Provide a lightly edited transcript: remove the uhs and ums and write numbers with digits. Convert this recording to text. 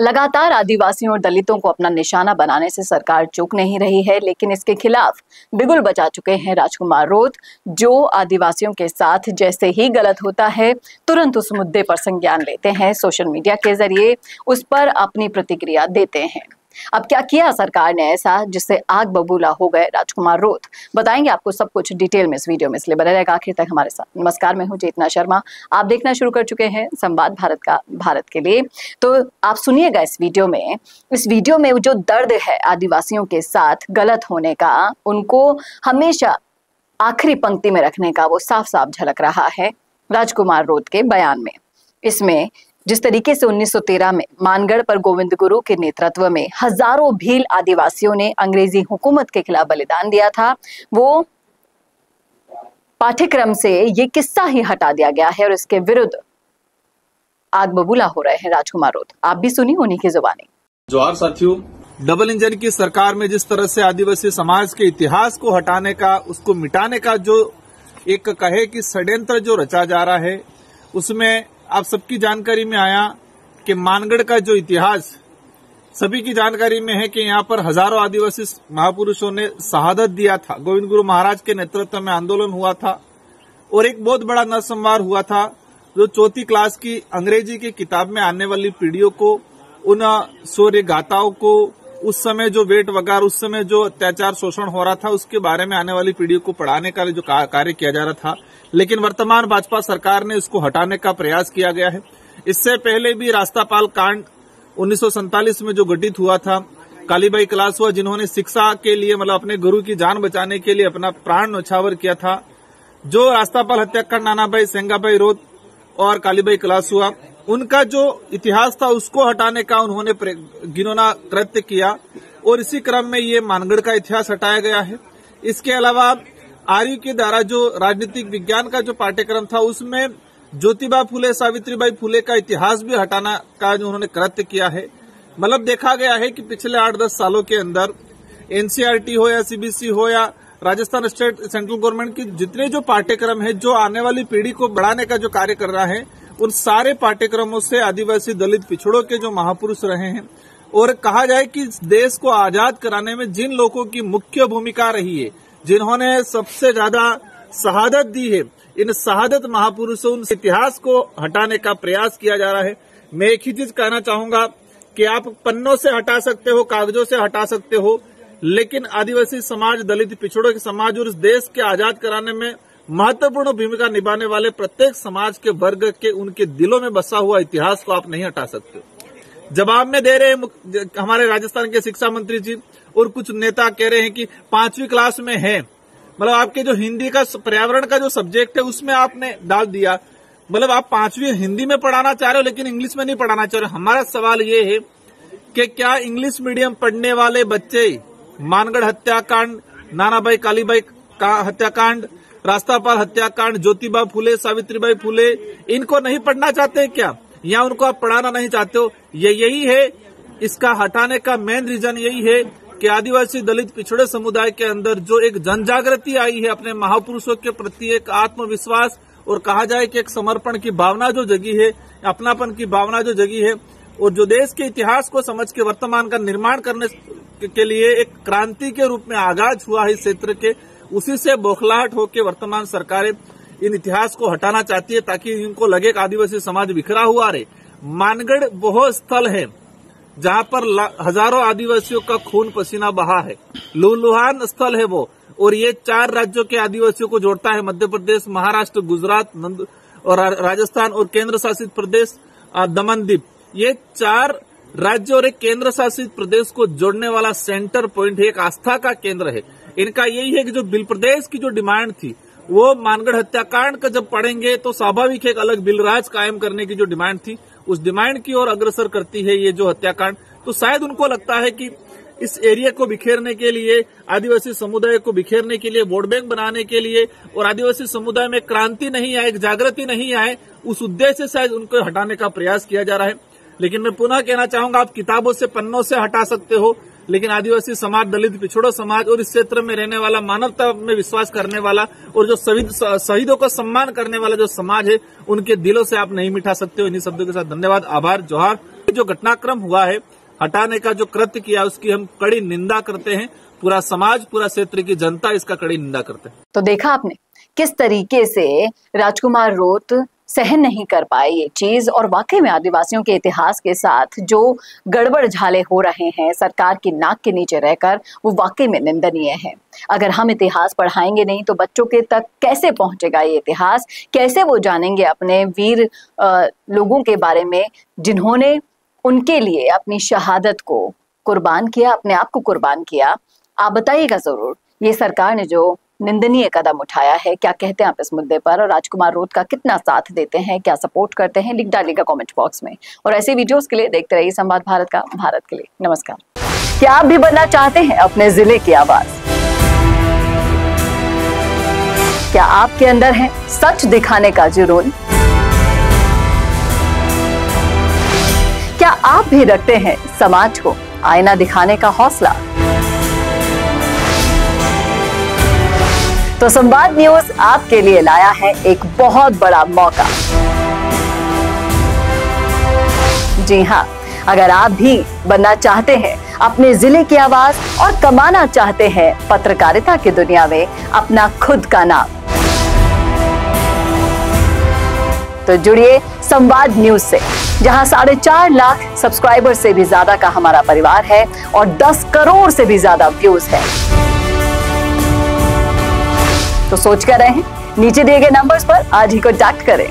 लगातार आदिवासियों और दलितों को अपना निशाना बनाने से सरकार चूक नहीं रही है, लेकिन इसके खिलाफ बिगुल बजा चुके हैं राजकुमार रोत, जो आदिवासियों के साथ जैसे ही गलत होता है तुरंत उस मुद्दे पर संज्ञान लेते हैं, सोशल मीडिया के जरिए उस पर अपनी प्रतिक्रिया देते हैं। अब क्या किया सरकार ने ऐसा जिससे आग बबूला हो गए राजकुमार रोत, बताएंगे आपको सब कुछ डिटेल में इस वीडियो में, इसलिए बने रहेगा आखिर तक हमारे साथ। नमस्कार, मैं हूं चेतना शर्मा, आप देखना शुरू कर चुके हैं संवाद भारत का भारत के लिए। तो आप सुनिएगा इस वीडियो में जो दर्द है आदिवासियों के साथ गलत होने का, उनको हमेशा आखिरी पंक्ति में रखने का, वो साफ साफ झलक रहा है राजकुमार रोत के बयान में। इसमें जिस तरीके से 1913 में मानगढ़ पर गोविंद गुरु के नेतृत्व में हजारों भील आदिवासियों ने अंग्रेजी हुकूमत के खिलाफ बलिदान दिया था, वो पाठ्यक्रम से ये किस्सा ही हटा दिया गया है और इसके विरुद्ध आग बबूला हो रहे हैं राजकुमार रोत। आप भी सुनिए उन्हीं की जुबानी। जोहार साथियों, डबल इंजन की सरकार में जिस तरह से आदिवासी समाज के इतिहास को हटाने का, उसको मिटाने का जो एक कहे कि षड्यंत्र जो रचा जा रहा है, उसमें आप सबकी जानकारी में आया कि मानगढ़ का जो इतिहास सभी की जानकारी में है कि यहाँ पर हजारों आदिवासी महापुरुषों ने शहादत दिया था। गोविंद गुरु महाराज के नेतृत्व में आंदोलन हुआ था और एक बहुत बड़ा नरसंहार हुआ था, जो चौथी क्लास की अंग्रेजी की किताब में आने वाली पीढ़ियों को, उन शौर्य गाथाओं को, उस समय जो वेट वगार, उस समय जो अत्याचार शोषण हो रहा था, उसके बारे में आने वाली पीढ़ियों को पढ़ाने का जो कार्य किया जा रहा था, लेकिन वर्तमान भाजपा सरकार ने इसको हटाने का प्रयास किया गया है। इससे पहले भी रास्तापाल कांड 1947 में जो घटित हुआ था, कालीबाई कलासुआ जिन्होंने शिक्षा के लिए, मतलब अपने गुरु की जान बचाने के लिए अपना प्राण न्यौछावर किया था, जो रास्तापाल हत्याकांड नानाभाई सेंगाबाई रोत और कालीबाई कलासुआ, उनका जो इतिहास था उसको हटाने का उन्होंने घिनौना कृत्य किया और इसी क्रम में ये मानगढ़ का इतिहास हटाया गया है। इसके अलावा आर्य के द्वारा जो राजनीतिक विज्ञान का जो पाठ्यक्रम था, उसमें ज्योतिबा फुले, सावित्रीबाई फुले का इतिहास भी हटाना का जो उन्होंने कृत्य किया है। मतलब देखा गया है कि पिछले 8-10 सालों के अंदर एनसीईआरटी हो या सीबीएसई हो या राजस्थान स्टेट सेंट्रल गवर्नमेंट की जितने जो पाठ्यक्रम है, जो आने वाली पीढ़ी को बढ़ाने का जो कार्य कर रहा है, उन सारे पाठ्यक्रमों से आदिवासी दलित पिछड़ों के जो महापुरुष रहे हैं, और कहा जाए कि देश को आजाद कराने में जिन लोगों की मुख्य भूमिका रही है, जिन्होंने सबसे ज्यादा शहादत दी है, इन शहादत महापुरुषों, उन इतिहास को हटाने का प्रयास किया जा रहा है। मैं एक ही चीज कहना चाहूंगा कि आप पन्नों से हटा सकते हो, कागजों से हटा सकते हो, लेकिन आदिवासी समाज, दलित पिछड़ों के समाज और इस देश के आजाद कराने में महत्वपूर्ण भूमिका निभाने वाले प्रत्येक समाज के वर्ग के, उनके दिलों में बसा हुआ इतिहास को आप नहीं हटा सकते। जवाब में दे रहे हमारे राजस्थान के शिक्षा मंत्री जी, और कुछ नेता कह रहे हैं कि 5वीं क्लास में है, मतलब आपके जो हिंदी का पर्यावरण का जो सब्जेक्ट है उसमें आपने डाल दिया, मतलब आप 5वीं हिंदी में पढ़ाना चाह रहे हो लेकिन इंग्लिश में नहीं पढ़ाना चाह रहे। हमारा सवाल ये है कि क्या इंग्लिश मीडियम पढ़ने वाले बच्चे मानगढ़ हत्याकांड, नानाभाई कालीबाई का हत्याकांड, रास्तापाल हत्याकांड, ज्योतिबा फुले, सावित्रीबाई फुले, इनको नहीं पढ़ना चाहते हैं क्या, या उनको आप पढ़ाना नहीं चाहते हो? यही है इसका हटाने का मेन रीजन, यही है कि आदिवासी दलित पिछड़े समुदाय के अंदर जो एक जनजागृति आई है, अपने महापुरुषों के प्रति एक आत्मविश्वास और कहा जाए कि एक समर्पण की भावना जो जगी है, अपनापन की भावना जो जगी है, और जो देश के इतिहास को समझ के वर्तमान का निर्माण करने के लिए एक क्रांति के रूप में आगाज हुआ है इस क्षेत्र के, उसी से बौखलाहट होकर वर्तमान सरकारें इन इतिहास को हटाना चाहती है, ताकि इनको लगे कि आदिवासी समाज बिखरा हुआ रहे। मानगढ़ वो स्थल है जहां पर हजारों आदिवासियों का खून पसीना बहा है, लूलुहान स्थल है वो, और ये 4 राज्यों के आदिवासियों को जोड़ता है, मध्य प्रदेश, महाराष्ट्र, गुजरात और राजस्थान और केंद्र शासित प्रदेश दमनदीप। ये 4 राज्य और एक केंद्र शासित प्रदेश को जोड़ने वाला सेंटर पॉइंट है, एक आस्था का केंद्र है। इनका यही है कि जो बिल प्रदेश की जो डिमांड थी, वो मानगढ़ हत्याकांड का जब पढ़ेंगे तो स्वाभाविक एक अलग बिल राज कायम करने की जो डिमांड थी, उस डिमांड की ओर अग्रसर करती है ये जो हत्याकांड। तो शायद उनको लगता है कि इस एरिया को बिखेरने के लिए, आदिवासी समुदाय को बिखेरने के लिए, वोट बैंक बनाने के लिए, और आदिवासी समुदाय में क्रांति नहीं आए, जागृति नहीं आए, उस उद्देश्य से शायद उनको हटाने का प्रयास किया जा रहा है। लेकिन मैं पुनः कहना चाहूंगा, आप किताबों से, पन्नों से हटा सकते हो, लेकिन आदिवासी समाज, दलित पिछड़ों समाज और इस क्षेत्र में रहने वाला, मानवता में विश्वास करने वाला और जो शहीदों का सम्मान करने वाला जो समाज है, उनके दिलों से आप नहीं मिटा सकते हो। इन्हीं शब्दों के साथ धन्यवाद, आभार, जोहार। जो घटनाक्रम हुआ है, हटाने का जो कृत्य किया, उसकी हम कड़ी निंदा करते हैं। पूरा समाज, पूरा क्षेत्र की जनता इसका कड़ी निंदा करते हैं। तो देखा आपने किस तरीके से राजकुमार रोत सहन नहीं कर पाए ये चीज, और वाकई में आदिवासियों के इतिहास के साथ जो गड़बड़ झाले हो रहे हैं सरकार की नाक के नीचे रहकर, वो वाकई में निंदनीय है। अगर हम इतिहास पढ़ाएंगे नहीं तो बच्चों के तक कैसे पहुंचेगा ये इतिहास, कैसे वो जानेंगे अपने वीर लोगों के बारे में जिन्होंने उनके लिए अपनी शहादत को कुर्बान किया, अपने आप को कुर्बान किया। आप बताइएगा जरूर ये सरकार ने जो निंदनीय कदम उठाया है, क्या कहते हैं आप इस मुद्दे पर, और राजकुमार रोत का कितना साथ देते हैं, क्या सपोर्ट करते हैं, लिख डालिएगा कमेंट बॉक्स में। और ऐसी वीडियोस के लिए देखते रहिए संवाद भारत का, भारत के लिए नमस्कार। क्या आप भी बनना चाहते हैं अपने जिले की आवाज? क्या आपके अंदर है सच दिखाने का जुनून? क्या आप भी रखते हैं समाज को आईना दिखाने का हौसला? तो संवाद न्यूज आपके लिए लाया है एक बहुत बड़ा मौका। जी हां, अगर आप भी बनना चाहते हैं अपने जिले की आवाज और कमाना चाहते हैं पत्रकारिता की दुनिया में अपना खुद का नाम, तो जुड़िए संवाद न्यूज से, जहां 4.5 लाख सब्सक्राइबर से भी ज्यादा का हमारा परिवार है और 10 करोड़ से भी ज्यादा व्यूज है। तो सोच कर रहें, नीचे दिए गए नंबर्स पर आज ही कॉन्टैक्ट करें।